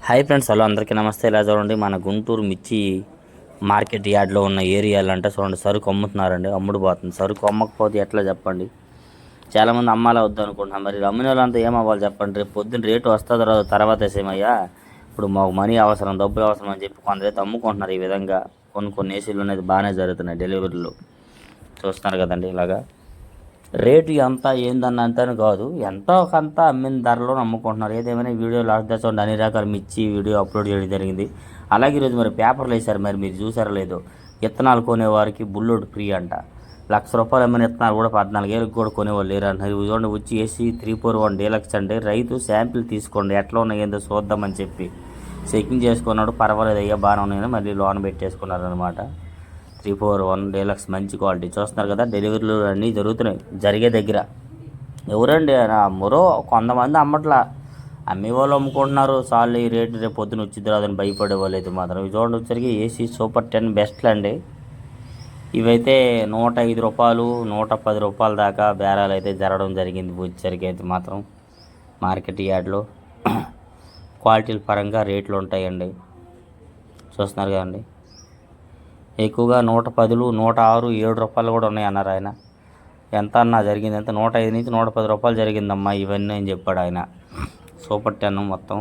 Hi friends, hello అందరికీ నమస్తే. ఇలా చూడండి, మన గుంటూరు మిర్చి మార్కెట్ యార్డ్లో ఉన్న ఏరియాలంటే చూడండి, సరుకు అమ్ముతున్నారండి. అమ్ముడు పోతుంది. సరుకు అమ్మకపోతే ఎట్లా చెప్పండి? చాలామంది అమ్మాలా వద్దు అనుకుంటున్నాం. మరి అమ్మిన వాళ్ళంతా ఏం అవ్వాలి చెప్పండి? రేపు పొద్దున్న రేటు వస్తుందో తర్వాత సేమయ్యా, ఇప్పుడు మాకు మనీ అవసరం, డబ్బులు అవసరం అని చెప్పి కొందరైతే అమ్ముకుంటున్నారు. ఈ విధంగా కొన్ని ఏసీలు అనేది బాగానే జరుగుతున్నాయి. డెలివరీలు చూస్తున్నారు కదండి. ఇలాగా రేటు ఎంత ఏందన్న అంతని కాదు, ఎంతో కొంత అమ్మిన ధరలో అమ్ముకుంటున్నారు. ఏదేమైనా వీడియో లాస్ట్ దాకా చూడండి, అన్ని రకాల మిర్చి వీడియో అప్లోడ్ చేయడం జరిగింది. అలాగే ఈరోజు మరి పేపర్లు వేశారు, మరి మీరు చూసారో లేదో. విత్తనాలు కొనేవారికి బుల్లోడ్ ఫ్రీ అంట. ₹1,00,000 అమ్మిన విత్తనాలు కూడా 14,000కి కూడా కొనేవాళ్ళు లేరు అంటున్నారు. ఇవి చూడండి, వచ్చి ఏసీ 341 డీలక్స్ అంటే రైతు శాంపిల్ తీసుకోండి, ఎట్లా ఉన్నాయి ఏందో చూద్దామని చెప్పి చెకింగ్ చేసుకున్నాడు. పర్వాలేదు అయ్యా, బాగానే ఉన్నాయని మళ్ళీ లోన్ పెట్టేసుకున్నారు అనమాట. 341 డీలక్స్ మంచి క్వాలిటీ చూస్తున్నారు కదా. డెలివరీలు అన్నీ జరుగుతున్నాయి. జరిగే దగ్గర ఎవరండి అమ్మరో, కొంతమంది అమ్మట్లా, అమ్మేవాళ్ళు అమ్ముకుంటున్నారు. చాలు ఈ రేటు రేపు పొద్దున వచ్చింది రాదని భయపడే వాళ్ళు అయితే మాత్రం. ఇవి చూడండి, వచ్చరికి ఏసీ సూపర్ 10 బెస్ట్లు అండి. ఇవైతే ₹105, ₹110 దాకా బేరాలు అయితే జరగడం జరిగింది. వచ్చరికి అయితే మాత్రం మార్కెట్ యార్డ్లో క్వాలిటీల పరంగా రేట్లు ఉంటాయండి. చూస్తున్నారు కదండి. ఎక్కువగా ₹110, ₹106, ₹7 కూడా ఉన్నాయి అన్నారు ఆయన. ఎంత అన్నా జరిగింది ఎంత? ₹105 నుంచి ₹110 జరిగిందమ్మా ఇవన్నీ అని చెప్పాడు ఆయన. సూపర్ 10 మొత్తం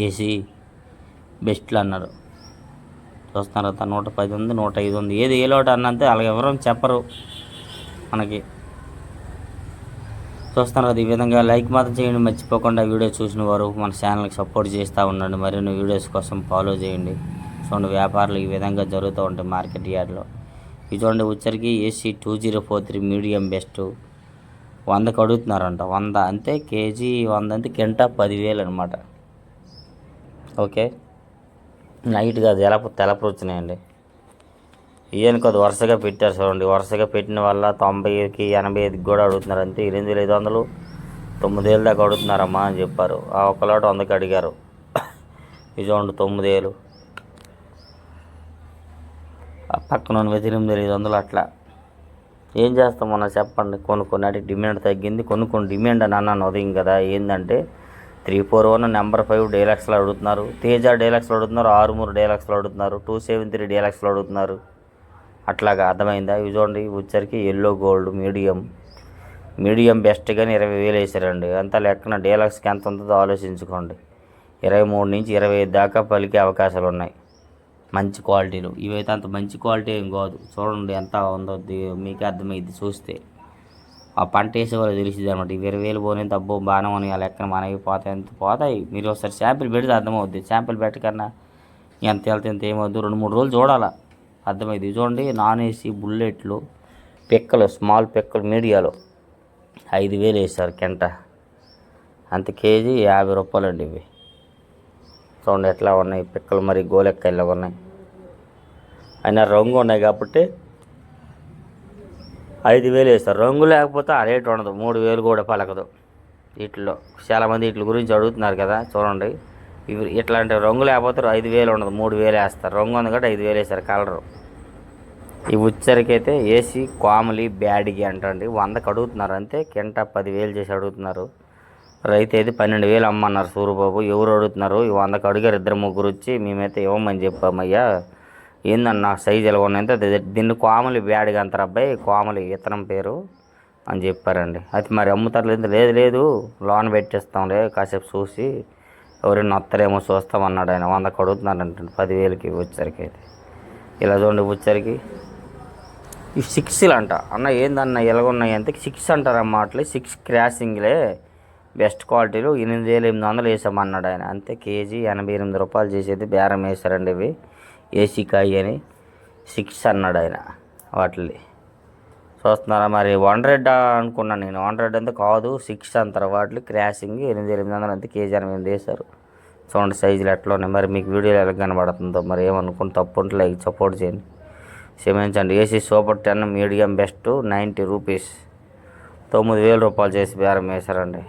ఏసీ బెస్ట్లు అన్నారు. చూస్తున్నారు కదా, 110 ఉంది, 105 ఉంది. ఏది ఏలోటి అన్నంతే, అలాగే ఎవరూ చెప్పరు మనకి. చూస్తున్నారు కదా. ఈ విధంగా లైక్ మాత్రం చేయండి మర్చిపోకుండా. వీడియో చూసిన వారు మన ఛానల్కి సపోర్ట్ చేస్తూ ఉండండి. మరిన్ని వీడియోస్ కోసం ఫాలో చేయండి. చూడండి, వ్యాపారాలు ఈ విధంగా జరుగుతూ ఉంటాయి మార్కెట్ యార్డ్లో. ఇది చూడండి, వచ్చరికి ఏసీ 2043 మీడియం బెస్ట్ 100కి అడుగుతున్నారంట. 100 అంతే, కేజీ 100 అంతే, కింటా 10,000 అనమాట. ఓకే, నైట్గా తెలపరు వచ్చినాయండి. ఈయన కొద్ది వరుసగా పెట్టారు చూడండి. వరుసగా పెట్టిన వల్ల 90కి 85కి కూడా అడుగుతున్నారు. అంతే 8,500, 9,000 దాకా అడుగుతున్నారమ్మా అని చెప్పారు. ఆ ఒకలాట 100కి అడిగారు. ఇది చూడండి, 9,000. పక్కన 8,500 అట్లా. ఏం చేస్తామన్నా చెప్పండి? కొన్ని డిమాండ్ తగ్గింది, కొన్ని డిమాండ్ అని అన్నాను ఉదయం కదా. ఏంటంటే 341 నెంబర్ 5 డీలక్స్లో అడుగుతున్నారు, తేజ డీలక్స్లో అడుగుతున్నారు, 63 డీలక్స్లో అడుగుతున్నారు, 273 డీలక్స్లో అడుగుతున్నారు. అట్లాగా అర్థమైందా? ఇవి చూడండి, వచ్చరికి ఎల్లో గోల్డ్ మీడియం బెస్ట్ కానీ 20,000 వేసారండి. అంతా లెక్కన డీలక్స్కి ఎంత ఉంటుందో ఆలోచించుకోండి. 23 నుంచి 25 దాకా పలికే అవకాశాలు ఉన్నాయి. మంచి క్వాలిటీలు ఇవైతే అంత మంచి క్వాలిటీ ఏం కాదు. చూడండి ఎంత ఉందో, మీకే అర్థమైంది చూస్తే. ఆ పంట వేసేవాళ్ళు తెలిసింది అనమాట. 20,000 పోనీ తబ్బో బాగానే ఉన్నాయి, ఆ లెక్కన మనవి పోతాయి. మీరు ఒకసారి శాంపిల్ పెడితే అర్థమవుద్ది. శాంపిల్ పెట్టకన్నా ఎంత వెళ్తే ఎంత ఏమవుద్దు, 2-3 రోజులు చూడాలా, అర్థమైంది. చూడండి, నాన్ ఏసీ బుల్లెట్లు పిక్కలు, స్మాల్ పిక్కలు మీడియాలో 5,000 వేసారు కింట. అంత కేజీ ₹50 అండి. ఇవి చూడండి ఎట్లా ఉన్నాయి పిక్కలు, మరి గోలెక్కలు ఉన్నాయి. అయినా రంగు ఉన్నాయి కాబట్టి 5,000 వేస్తారు. రంగు లేకపోతే ఆ రేటు ఉండదు, 3,000 కూడా పలకదు. వీటిలో చాలామంది వీటి గురించి అడుగుతున్నారు కదా. చూడండి, ఇవి ఇట్లాంటి రంగు లేకపోతే 5,000 ఉండదు, 3,000 వేస్తారు. రంగు ఉంది కాబట్టి 5,000 వేస్తారు కలరు. ఈ ఉచ్చరికైతే ఏసీ కామలి బ్యాడ్కి అంటండి 100కి అడుగుతున్నారు. అంతే కింట 10,000 చేసి అడుగుతున్నారు. రైతు అయితే 12,000 అమ్మన్నారు సూరిబాబు. ఎవరు అడుగుతున్నారు? ఈ 100కి అడిగారు 2-3 వచ్చి. మేమైతే ఇవ్వమని చెప్పామయ్యా, ఏందన్నా సైజు ఎలా ఉన్నాయంటే దీన్ని కోమలి బ్యాడ్గా అంటారు అబ్బాయి, కోమలి విత్తనం పేరు అని చెప్పారండి. అది మరి అమ్ముతారు లేదు లోన్ పెట్టేస్తాంలే, కాసేపు చూసి ఎవరైనా వస్తారేమో చూస్తామన్నాడు ఆయన. 100కి అడుగుతున్నారంట 10,000కి వచ్చరికి. అయితే ఇలా చూడండి, వచ్చరికి ఇవి 6లు అంట. అన్న ఏందన్న ఎలాగున్నాయి అంటే 6 అంటారమ్మా. అట్లే 6 క్రాసింగ్లే బెస్ట్ క్వాలిటీలు 8,800 వేసామన్నాడు ఆయన. అంతే కేజీ ₹88 చేసేది బేరం వేశారండి. ఇవి ఏసీ కాయ అని 6 అన్నాడు ఆయన. వాటిని చూస్తున్నారా? మరి 100 అనుకున్నాను నేను. 100 అంతా కాదు, 6 అంటారు. వాటిని క్రాసింగ్ 8,800 అంతే, కేజీ 8 వేశారు. చూడండి సైజులు ఎట్లా ఉన్నాయి. మరి మీకు వీడియోలో ఎలా కనబడుతుందో మరి ఏమనుకుని తప్పు ఉంటే లైక్ సపోర్ట్ చేయండి, క్షమించండి. ఏసీ సూపర్ 10 మీడియం బెస్ట్ ₹90, ₹9,000 చేసి బేరం వేశారండి.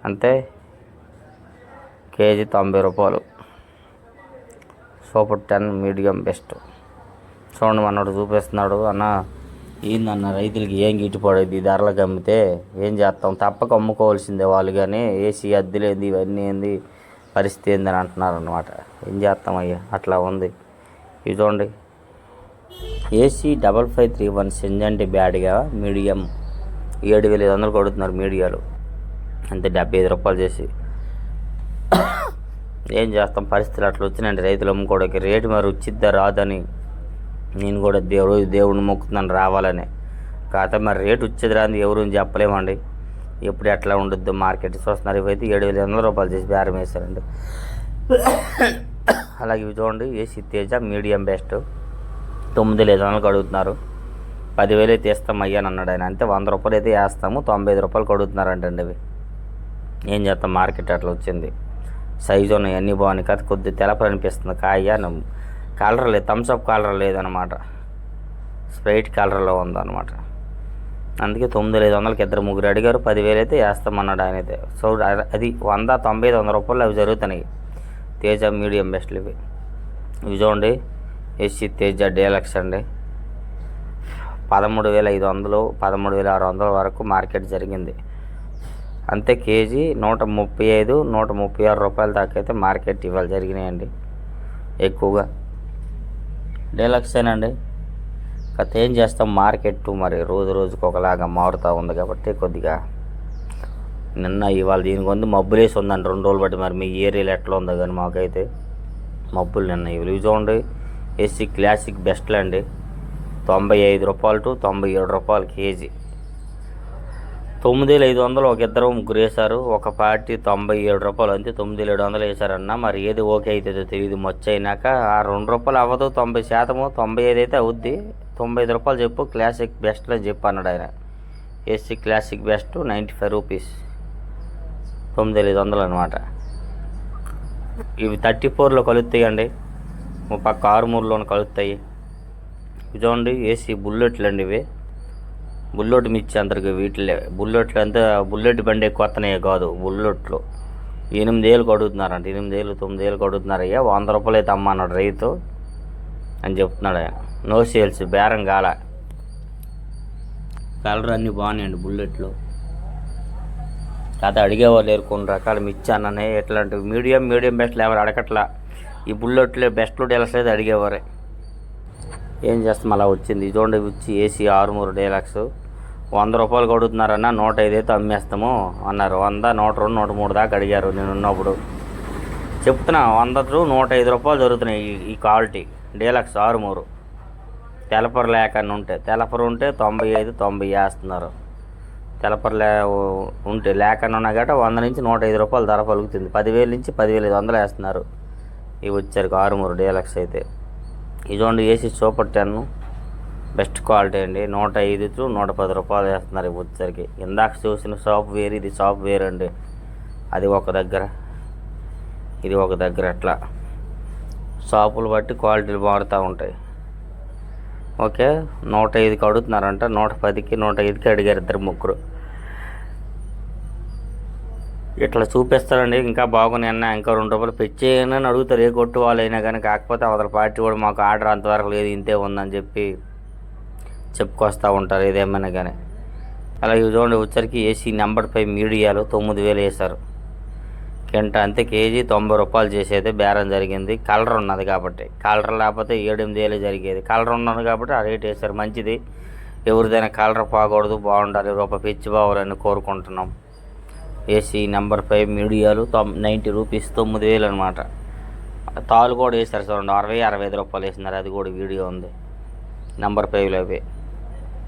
అంతే కేజీ ₹90. Super 10 medium best. చూడండి, మనోడు చూపిస్తున్నాడు. అన్న ఏందన్న రైతులకి ఏం గిట్టుబడేది ధరలకు అమ్మితే ఏం చేస్తాం, తప్పక అమ్ముకోవాల్సిందే వాళ్ళు. కానీ ఏసీ అద్దెలేంది ఇవన్నీ ఏంది పరిస్థితి ఏందని అంటున్నారు అనమాట. ఏం చేస్తామయ్యా, అట్లా ఉంది. ఇది చూడండి, ఏసీ 5531 సింజంటి బ్యాడ్గా మీడియం 7,500 కొడుతున్నారు మీడియాలు, అంతే 75 రూపాయలు చేసి. ఏం చేస్తాం, పరిస్థితులు అట్లా వచ్చినాయండి రైతులు అమ్ముకోవడానికి. రేటు మరి వచ్చిద్దా రాదని నేను కూడా దేవుడిని మొక్కుతున్నాను రావాలని. కాకపోతే మరి రేటు వచ్చేది రాని ఎవరు చెప్పలేమండి. ఎప్పుడు ఎట్లా ఉండొద్దు మార్కెట్ చూస్తున్నారు. ఇవైతే 7,500 రూపాయలు చేసి బేరం వేశారండి. అలాగే ఇవి చూడండి, ఏసీ తేజ మీడియం బెస్ట్ 9,500 అడుగుతున్నారు. 10,000 అయితే ఇస్తాం అయ్యాను అన్నాడు ఆయన. అంతే 100 రూపాయలు అయితే వేస్తాము, 95 రూపాయలు అడుగుతున్నారంటండి. అవి ఏం చేస్తాం, మార్కెట్ అట్లా వచ్చింది. సైజు ఉన్నాయి, అన్నీ బాగున్నాయి. కదా కొద్దిగా తెలపలు అనిపిస్తుంది కాయ. కలర్ లేదు, థమ్స్అప్ కలర్ లేదనమాట, స్ప్రైట్ కలర్లో ఉందన్నమాట. అందుకే 9,500కి 2-3 అడిగారు. 10,000 అయితే వేస్తామన్నాడు ఆయన అయితే. సో అది 100, 90, 100 రూపాయలు అవి జరుగుతున్నాయి. తేజ మీడియం బెస్ట్లు ఇవి. ఇవి చూడండి, ఏసీ తేజ డీలక్స్ అండి, 13,500, 13,600 వరకు మార్కెట్ జరిగింది. అంతే కేజీ 135, 136 రూపాయల దాకా అయితే మార్కెట్ ఇవాళ జరిగినాయండి ఎక్కువగా. డీలక్సేనండి. కథ ఏం చేస్తాం, మార్కెట్ మరి రోజు రోజుకు ఒకలాగా మారుతూ ఉంది కాబట్టి కొద్దిగా నిన్న ఇవాళ దీనికి ఉంది మబ్బులేసి ఉందండి 2 రోజులు బట్టి. మరి మీ ఏరియాలో ఎట్లా ఉందో కానీ మాకైతే మబ్బులు నిన్న. ఇవి చూడండి, ఏసీ క్లాసిక్ బెస్ట్లు అండి, 95 రూపాయలు టు 97 రూపాయలు కేజీ. 9,500 ఒక 2-3 వేశారు. ఒక పార్టీ 97 రూపాయలు, అంతే 9,700 వేశారన్న. మరి ఏది ఓకే అవుతుందో తెలియదు. మొచ్చైనాక ఆ 2 రూపాయలు అవ్వదు, 90%, 95 అయితే అవుద్ది. 95 రూపాయలు చెప్పు, క్లాసిక్ బెస్ట్లో చెప్పు అన్నాడు ఆయన. ఏసీ క్లాసిక్ బెస్ట్ 95 రూపీస్, 9,500 అనమాట. ఇవి 34లో కలుస్తాయి అండి, పక్క 63లోనే కలుస్తాయి. ఇవి చూడండి, ఏసీ బుల్లెట్లు అండి. ఇవి బుల్లెట్ మిర్చి అందరికి వీటిలే. బుల్లెట్లు అంతా బుల్లెట్ బండి కొత్తనే కాదు, బుల్లెట్లు 8,000 అడుగుతున్నారంట. 8,000, 9,000 అడుగుతున్నారయ్యా. 100 రూపాయలు అయితే అమ్మన్నాడు రైతు అని చెప్తున్నాడు ఆయన. నో సేల్స్, బేరం కాల. కలర్ అన్నీ బాగున్నాయండి బుల్లెట్లు. కాదు అడిగేవాళ్ళు లేరు, కొన్ని రకాల మిర్చి అన్ననే ఎట్లాంటివి మీడియం బెస్ట్లు ఎవరు అడగట్లా. ఈ బుల్లెట్లు బెస్ట్లు డీలక్స్ అయితే అడిగేవారే. ఏం చేస్తాం, అలా వచ్చింది. చూడండి, వచ్చి ఏసీ 63 డీలక్స్ 100 రూపాయలు కొడుతున్నారన్న. 105 అయితే అమ్మేస్తాము అన్నారు. 100, 102, 103 దాకా అడిగారు నేను ఉన్నప్పుడు. చెప్తున్నా 100 to 105 రూపాయలు జరుగుతున్నాయి ఈ క్వాలిటీ డీలక్స్ 63. తెలపరు లేకని ఉంటే, తెలపరు ఉంటే 95, 90 వేస్తున్నారు. తెలపరు ఉంటే లేకని ఉన్నా గట్రా 100 నుంచి 105 రూపాయలు ధర పలుకుతుంది. 10,000 నుంచి 10,500 వేస్తున్నారు. ఇవి వచ్చారు 63 డీలక్స్ అయితే. ఇదిగోండి, ఏసీ సూపర్ 10 బెస్ట్ క్వాలిటీ అండి, 105 to 110 రూపాయలు వేస్తున్నారు. ఇవి వచ్చేసరికి ఇందాక చూసిన షాప్ వేరు, ఇది షాప్ వేరు అండి. అది ఒక దగ్గర, ఇది ఒక దగ్గర. అట్లా షాపులు బట్టి క్వాలిటీలు మారుతూ ఉంటాయి. ఓకే, 105కి అడుగుతున్నారంట, 110కి 105కి అడిగారు 2-3. ఇట్లా చూపిస్తారండి. ఇంకా బాగున్నాయన్నా, ఇంకా 2 రూపాయలు పెంచేయనని అడుగుతారు ఏ కొట్టు వాళ్ళు అయినా కానీ. కాకపోతే అవతల పార్టీ కూడా మాకు ఆర్డర్ అంతవరకు లేదు, ఇంతే ఉందని చెప్పి చెప్పుకొస్తూ ఉంటారు ఏదేమైనా కానీ. అలాగే చూడండి, వచ్చరికి ఏసీ నెంబర్ 5 మీడియాలో 9,000 వేశారు కింట. అంతే కేజీ 90 రూపాయలు చేసేది బేరం జరిగింది. కలర్ ఉన్నది కాబట్టి, కలర్ లేకపోతే 7-8 జరిగేది. కలర్ ఉన్నది కాబట్టి ఆ రేట్ వేశారు. మంచిది, ఎవరిదైనా కలర్ పోకూడదు, బాగుండాలి, రూపాయి పెంచి బావాలని కోరుకుంటున్నాం. ఏసీ నెంబర్ 5 మీడియాలు 90 రూపీస్, 9,000 అనమాట. తాలు కూడా వేశారు చూడండి, 60-65 రూపాయలు వేసినారు. అది కూడా వీడియో ఉంది నెంబర్ 5లో. అవి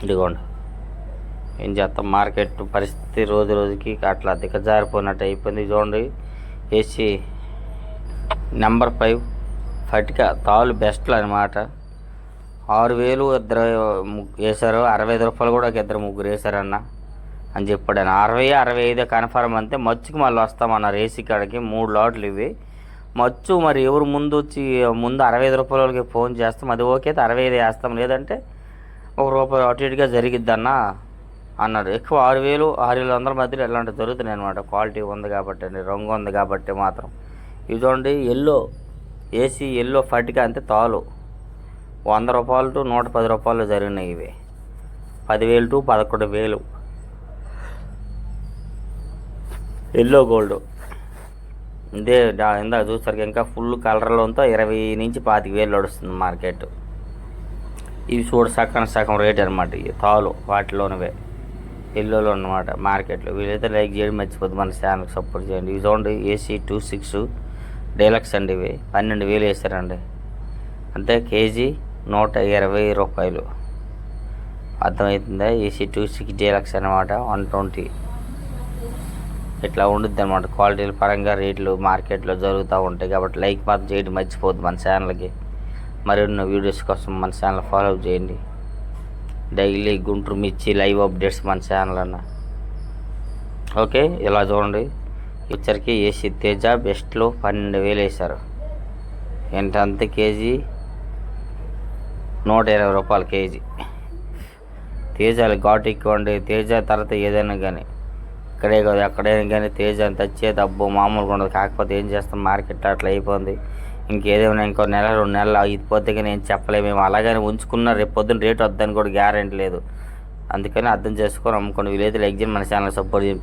ఇదిగోండి. ఏం చేస్తాం, మార్కెట్ పరిస్థితి రోజు రోజుకి అట్లా దిగజారిపోయినట్టు అయిపోయింది. చూడండి, ఏసీ నెంబర్ 5 ఫటిక తాలు బెస్ట్లు అనమాట. 6,000 2 వేశారు. 65 రూపాయలు కూడా 2-3 వేశారన్న అని చెప్పాడు ఆయన. 60-65 కన్ఫర్మ్ అంతే. మచ్చుకి మళ్ళీ వస్తామన్నారు ఏసీ కాడికి. 3 లాట్లు ఇవి. మచ్చు మరి ఎవరు ముందు వచ్చి ముందు 65 రూపాయలకి ఫోన్ చేస్తాం, అది ఓకే అయితే 65 వేస్తాం, లేదంటే 1 రూపాయి అటు ఇటుగా జరిగిద్దన్న అన్నాడు. ఎక్కువ 6,000, 6,100 మధ్యలో ఇలాంటివి జరుగుతున్నాయి అనమాట. క్వాలిటీ ఉంది కాబట్టి అండి, రంగు ఉంది కాబట్టి మాత్రం. ఇది చూడండి, ఎల్లో ఏసీ ఎల్లో ఫటిక అంతే తాలు 100 రూపాయలు టు 110 రూపాయలు జరిగినాయి. ఇవి 10,000 to 11,000 ఎల్లో గోల్డ్. ఇదే ఇందాక చూస్తారు ఇంకా ఫుల్ కలర్లోతో 20 నుంచి 25,000 నడుస్తుంది మార్కెట్. ఇవి చూడ సగం రేట్ అనమాట. ఇవి తాలు వాటిలోనివే ఎల్లోలో అనమాట మార్కెట్లో. వీళ్ళైతే లైక్ చేయడం మర్చిపోద్దు, మన ఛానల్కి సపోర్ట్ చేయండి. ఇవి చూడండి AC 26 డీలక్స్ అండి. ఇవి 12,000 వేసారండి అంతే. కేజీ 120 రూపాయలు. అర్థమవుతుందా? AC 26 డీలక్స్ అనమాట 120. ఇట్లా ఉండుద్ది అనమాట. క్వాలిటీల పరంగా రేట్లు మార్కెట్లో జరుగుతూ ఉంటాయి. కాబట్టి లైక్ మాత్రం చేయడం మర్చిపోద్దు మన ఛానల్కి. మరిన్ని వీడియోస్ కోసం మన ఛానల్ ఫాలో చేయండి. డైలీ గుంటూరు మిర్చి లైవ్ అప్డేట్స్ మన ఛానల్ అన్న. ఓకే, ఇలా చూడండి. వచ్చరికి AC తేజ బెస్ట్లో 12,000 వేశారు. అంతే కేజీ 120 రూపాయలు కేజీ. తేజాలు ఘాటు ఎక్కువ అండి. తేజ తర్వాత ఏదైనా కానీ ఇక్కడే కాదు ఎక్కడైనా కానీ తేజ అంత వచ్చేది అబ్బో మామూలుగా ఉండదు. కాకపోతే ఏం చేస్తాం, మార్కెట్ అట్లా అయిపోయింది. ఇంకేదేమైనా ఇంకో నెల 2 నెలలు అయిపోతే కానీ ఏం చెప్పలేము. మేము అలాగని ఉంచుకున్న రేపు పొద్దున్న రేటు వద్దని కూడా గ్యారెంటీ లేదు. అందుకని అర్థం చేసుకొని అమ్ముకోండి. వీలైతే లైక్ చేయండి, మన ఛానల్ సపోర్ట్ చేయండి.